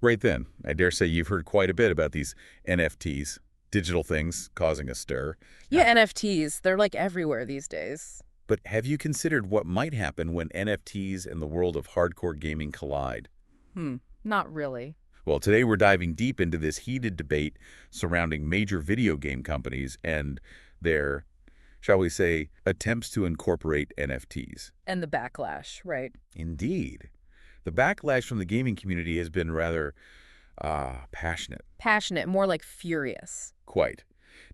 Right then, I dare say you've heard quite a bit about these NFTs, digital things causing a stir. Yeah, NFTs, they're like everywhere these days. But have you considered what might happen when NFTs and the world of hardcore gaming collide? Hmm, not really. Well, today we're diving deep into this heated debate surrounding major video game companies and their, shall we say, attempts to incorporate NFTs. And the backlash, right? Indeed. The backlash from the gaming community has been rather, passionate. Passionate, more like furious. Quite.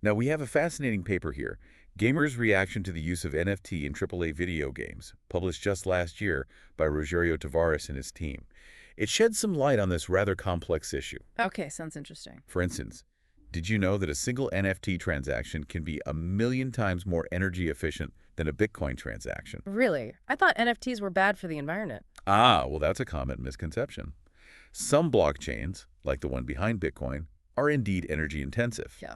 Now, we have a fascinating paper here, Gamers' Reaction to the Use of NFT in AAA Video Games, published just last year by ROGÉRIO Tavares and his team. It sheds some light on this rather complex issue. Okay, sounds interesting. For instance, did you know that a single NFT transaction can be 1,000,000 times more energy efficient than a Bitcoin transaction? Really? I thought NFTs were bad for the environment. Ah, well, that's a common misconception. Some blockchains, like the one behind Bitcoin, are indeed energy intensive. Yeah.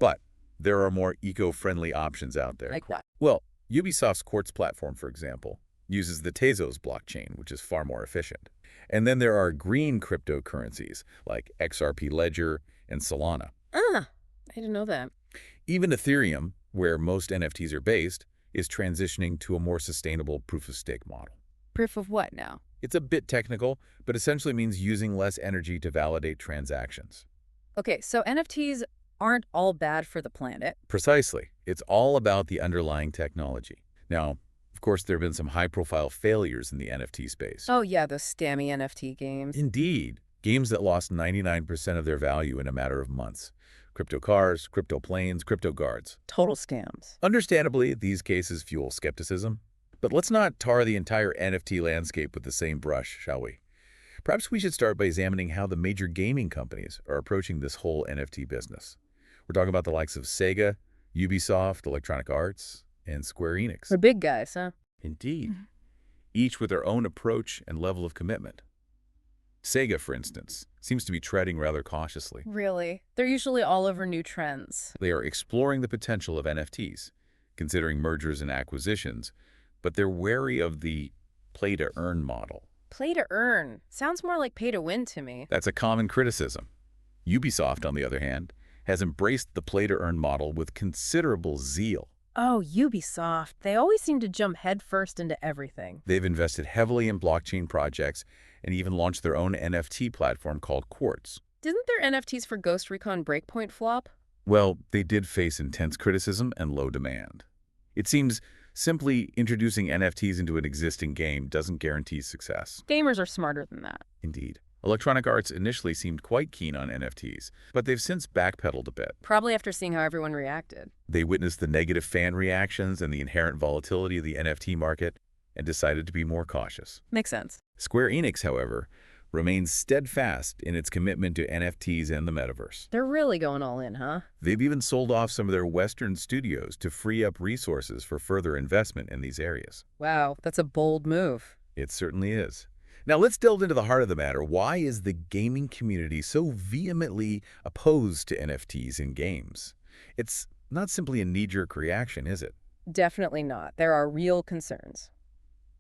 But there are more eco-friendly options out there. Like what? Well, Ubisoft's Quartz platform, for example, uses the Tezos blockchain, which is far more efficient. And then there are green cryptocurrencies like XRP Ledger and Solana. Ah, I didn't know that. Even Ethereum, where most NFTs are based, is transitioning to a more sustainable proof-of-stake model. Proof of what now? It's a bit technical, but essentially means using less energy to validate transactions. Okay, so NFTs aren't all bad for the planet. Precisely. It's all about the underlying technology. Now, of course, there have been some high-profile failures in the NFT space. Oh yeah, those scammy NFT games. Indeed. Games that lost 99% of their value in a matter of months. Crypto cars, crypto planes, crypto guards. Total scams. Understandably, these cases fuel skepticism. But let's not tar the entire NFT landscape with the same brush, shall we? Perhaps we should start by examining how the major gaming companies are approaching this whole NFT business. We're talking about the likes of Sega, Ubisoft, Electronic Arts, and Square Enix. The big guys, huh? Indeed. Each with their own approach and level of commitment. Sega, for instance, seems to be treading rather cautiously. Really? They're usually all over new trends. They are exploring the potential of NFTs, considering mergers and acquisitions, but they're wary of the play-to-earn model. Play to earn. Sounds more like pay to win to me. That's a common criticism. Ubisoft, on the other hand, has embraced the play-to-earn model with considerable zeal. Oh, Ubisoft. They always seem to jump headfirst into everything. They've invested heavily in blockchain projects and even launched their own NFT platform called Quartz. Didn't their NFTs for Ghost Recon Breakpoint flop? Well, they did face intense criticism and low demand. It seems simply introducing NFTs into an existing game doesn't guarantee success. Gamers are smarter than that. Indeed. Electronic Arts initially seemed quite keen on NFTs, but they've since backpedaled a bit. Probably after seeing how everyone reacted. They witnessed the negative fan reactions and the inherent volatility of the NFT market and decided to be more cautious. Makes sense. Square Enix, however, remains steadfast in its commitment to NFTs and the metaverse. They're really going all in, huh? They've even sold off some of their Western studios to free up resources for further investment in these areas. Wow, that's a bold move. It certainly is. Now let's delve into the heart of the matter. Why is the gaming community so vehemently opposed to NFTs in games? It's not simply a knee-jerk reaction, is it? Definitely not. There are real concerns.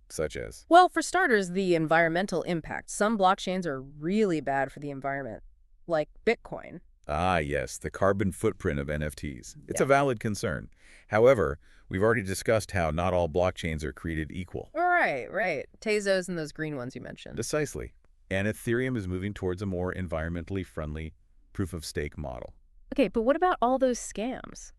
Such as? Well, for starters, the environmental impact. Some blockchains are really bad for the environment, like Bitcoin. Ah, yes, the carbon footprint of NFTs. It's Yeah. a valid concern. However, we've already discussed how not all blockchains are created equal. Right. Tezos and those green ones you mentioned. Precisely. And Ethereum is moving towards a more environmentally friendly proof-of-stake model. Okay, but what about all those scams?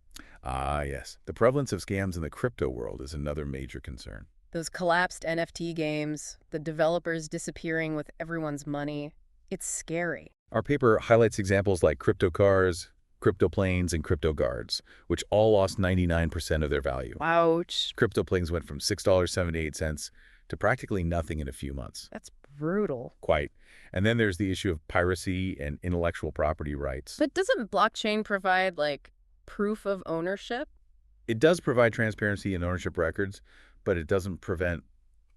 Ah, yes. The prevalence of scams in the crypto world is another major concern. Those collapsed NFT games, the developers disappearing with everyone's money. It's scary. Our paper highlights examples like crypto cars, crypto planes, and crypto guards, which all lost 99% of their value. Ouch. Crypto planes went from $6.78 to practically nothing in a few months. That's brutal. Quite. And then there's the issue of piracy and intellectual property rights. But doesn't blockchain provide, like, proof of ownership? It does provide transparency in ownership records, but it doesn't prevent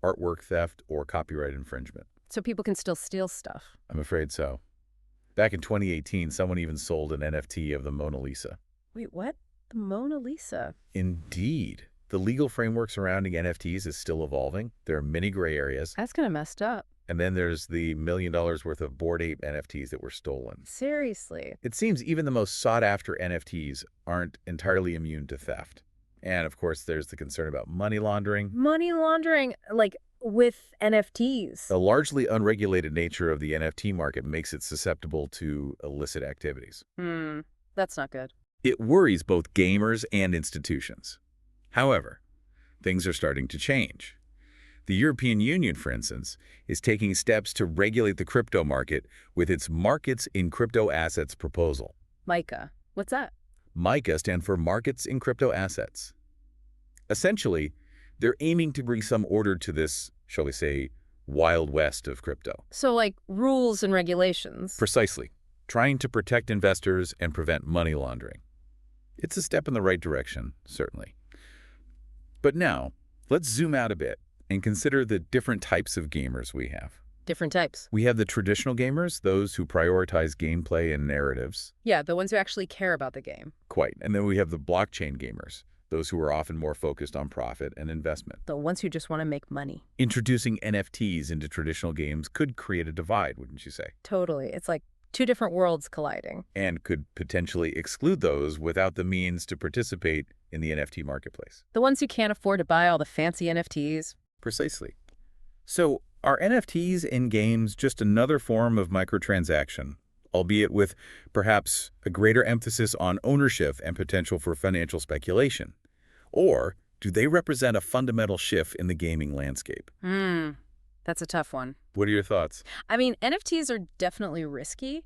artwork theft or copyright infringement. So people can still steal stuff. I'm afraid so. Back in 2018, someone even sold an NFT of the Mona Lisa. Wait, what? The Mona Lisa? Indeed. The legal framework surrounding NFTs is still evolving. There are many gray areas. That's kind of messed up. And then there's the $1 million worth of Bored Ape NFTs that were stolen. Seriously. It seems even the most sought-after NFTs aren't entirely immune to theft. And, of course, there's the concern about money laundering. Money laundering, like with NFTs. The largely unregulated nature of the NFT market makes it susceptible to illicit activities. That's not good. It worries both gamers and institutions. However, things are starting to change. The European Union, for instance, is taking steps to regulate the crypto market with its Markets in Crypto Assets proposal. MICA. What's that? MICA stands for Markets in Crypto Assets. Essentially, they're aiming to bring some order to this, shall we say, Wild West of crypto. So like rules and regulations. Precisely. Trying to protect investors and prevent money laundering. It's a step in the right direction, certainly. But now, let's zoom out a bit and consider the different types of gamers we have. Different types. We have the traditional gamers, those who prioritize gameplay and narratives. Yeah, the ones who actually care about the game. Quite. And then we have the blockchain gamers, those who are often more focused on profit and investment. The ones who just want to make money. Introducing NFTs into traditional games could create a divide, wouldn't you say? Totally. It's like two different worlds colliding. And could potentially exclude those without the means to participate in the NFT marketplace. The ones who can't afford to buy all the fancy NFTs. Precisely. So, are NFTs in games just another form of microtransaction, albeit with perhaps a greater emphasis on ownership and potential for financial speculation? Or do they represent a fundamental shift in the gaming landscape? That's a tough one. What are your thoughts? I mean, NFTs are definitely risky,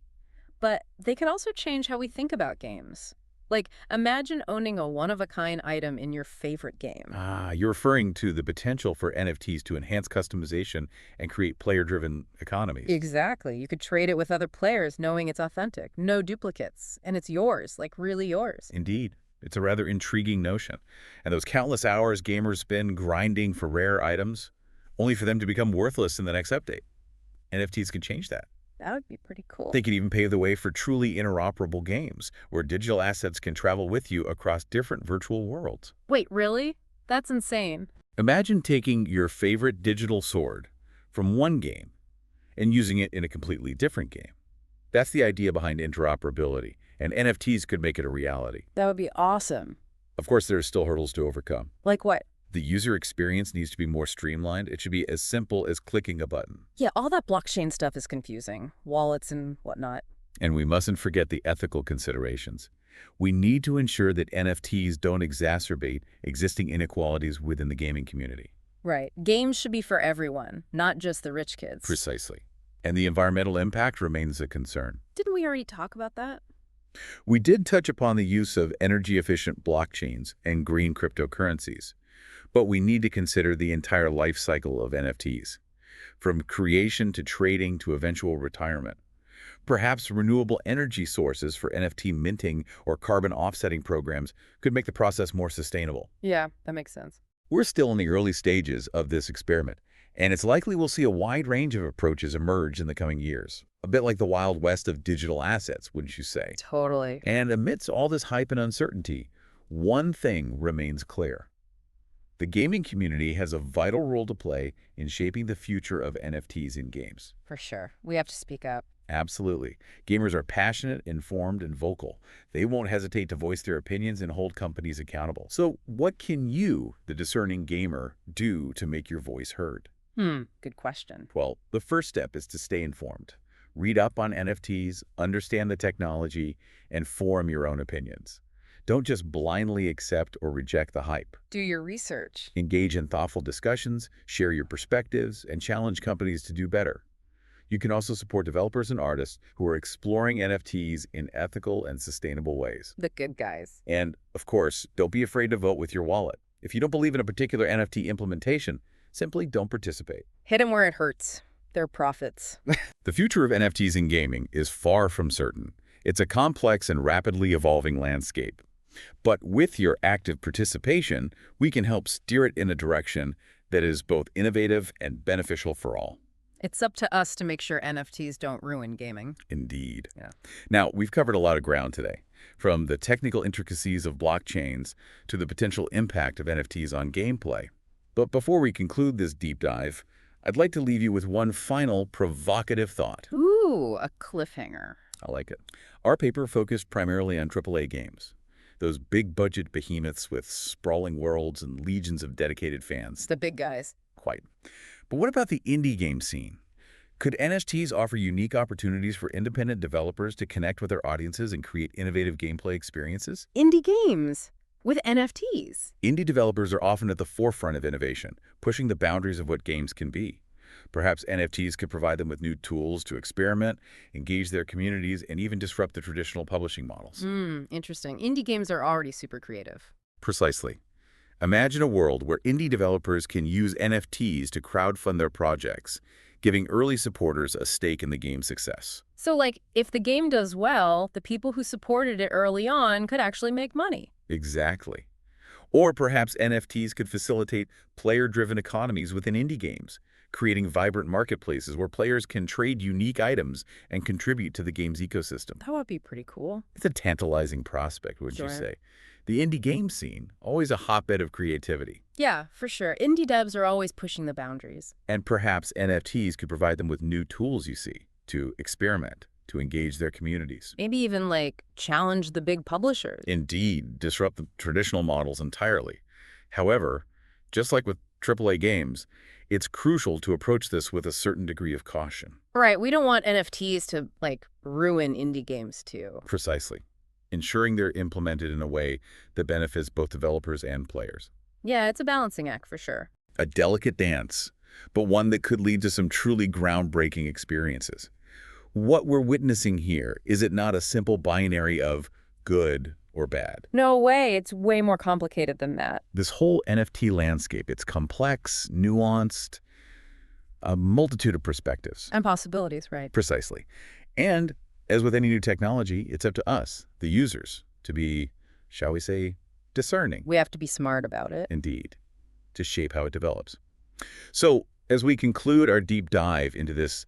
but they could also change how we think about games. Like, imagine owning a one-of-a-kind item in your favorite game. You're referring to the potential for NFTs to enhance customization and create player-driven economies. Exactly. You could trade it with other players knowing it's authentic, no duplicates, and it's yours, like really yours. Indeed. It's a rather intriguing notion. And those countless hours gamers spend grinding for rare items, only for them to become worthless in the next update. NFTs can change that. That would be pretty cool. They could even pave the way for truly interoperable games, where digital assets can travel with you across different virtual worlds. Wait, really? That's insane. Imagine taking your favorite digital sword from one game and using it in a completely different game. That's the idea behind interoperability, and NFTs could make it a reality. That would be awesome. Of course, there are still hurdles to overcome. Like what? The user experience needs to be more streamlined. It should be as simple as clicking a button. Yeah, all that blockchain stuff is confusing. Wallets and whatnot. And we mustn't forget the ethical considerations. We need to ensure that NFTs don't exacerbate existing inequalities within the gaming community. Right. Games should be for everyone, not just the rich kids. Precisely. And the environmental impact remains a concern. Didn't we already talk about that? We did touch upon the use of energy-efficient blockchains and green cryptocurrencies, but we need to consider the entire life cycle of NFTs, from creation to trading to eventual retirement. Perhaps renewable energy sources for NFT minting or carbon offsetting programs could make the process more sustainable. Yeah, that makes sense. We're still in the early stages of this experiment, and it's likely we'll see a wide range of approaches emerge in the coming years. A bit like the Wild West of digital assets, wouldn't you say? Totally. And amidst all this hype and uncertainty, one thing remains clear. The gaming community has a vital role to play in shaping the future of NFTs in games. For sure. We have to speak up. Absolutely. Gamers are passionate, informed, and vocal. They won't hesitate to voice their opinions and hold companies accountable. So what can you, the discerning gamer, do to make your voice heard? Good question. Well, the first step is to stay informed. Read up on NFTs, understand the technology, and form your own opinions. Don't just blindly accept or reject the hype. Do your research. Engage in thoughtful discussions, share your perspectives, and challenge companies to do better. You can also support developers and artists who are exploring NFTs in ethical and sustainable ways. The good guys. And, of course, don't be afraid to vote with your wallet. If you don't believe in a particular NFT implementation, simply don't participate. Hit them where it hurts. Their profits. The future of NFTs in gaming is far from certain. It's a complex and rapidly evolving landscape. But with your active participation, we can help steer it in a direction that is both innovative and beneficial for all. It's up to us to make sure NFTs don't ruin gaming. Indeed. Yeah. Now, we've covered a lot of ground today, from the technical intricacies of blockchains to the potential impact of NFTs on gameplay. But before we conclude this deep dive, I'd like to leave you with one final provocative thought. Ooh, a cliffhanger. I like it. Our paper focused primarily on AAA games, those big-budget behemoths with sprawling worlds and legions of dedicated fans. The big guys. Quite. But what about the indie game scene? Could NFTs offer unique opportunities for independent developers to connect with their audiences and create innovative gameplay experiences? Indie games with NFTs. Indie developers are often at the forefront of innovation, pushing the boundaries of what games can be. Perhaps NFTs could provide them with new tools to experiment, engage their communities, and even disrupt the traditional publishing models. Interesting. Indie games are already super creative. Precisely. Imagine a world where indie developers can use NFTs to crowdfund their projects, giving early supporters a stake in the game's success. So, like, if the game does well, the people who supported it early on could actually make money. Exactly. Or perhaps NFTs could facilitate player-driven economies within indie games, creating vibrant marketplaces where players can trade unique items and contribute to the game's ecosystem. That would be pretty cool. It's a tantalizing prospect, wouldn't you say? The indie game scene, always a hotbed of creativity. Yeah, for sure. Indie devs are always pushing the boundaries. And perhaps NFTs could provide them with new tools, you see, to experiment, to engage their communities. Maybe even, like, challenge the big publishers. Indeed, disrupt the traditional models entirely. However, just like with AAA games, it's crucial to approach this with a certain degree of caution. Right, we don't want NFTs to, like, ruin indie games, too. Precisely. Ensuring they're implemented in a way that benefits both developers and players. Yeah, it's a balancing act for sure. A delicate dance, but one that could lead to some truly groundbreaking experiences. What we're witnessing here, is it not a simple binary of good or bad? No way, it's way more complicated than that. This whole NFT landscape, it's complex, nuanced, a multitude of perspectives. And possibilities, right. Precisely. And as with any new technology, it's up to us, the users, to be, shall we say, discerning. We have to be smart about it. Indeed, to shape how it develops. So, as we conclude our deep dive into this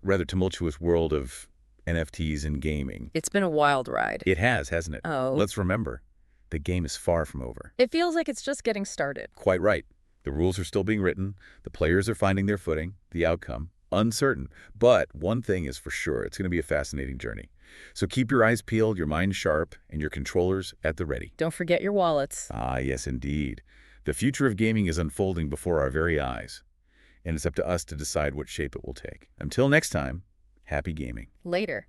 rather tumultuous world of NFTs and gaming. It's been a wild ride. It has, hasn't it? Oh. Let's remember, the game is far from over. It feels like it's just getting started. Quite right. The rules are still being written, the players are finding their footing, the outcome uncertain. But one thing is for sure, it's going to be a fascinating journey. So keep your eyes peeled, your mind sharp, and your controllers at the ready. Don't forget your wallets. Ah, yes, indeed. The future of gaming is unfolding before our very eyes, and it's up to us to decide what shape it will take. Until next time, happy gaming. Later.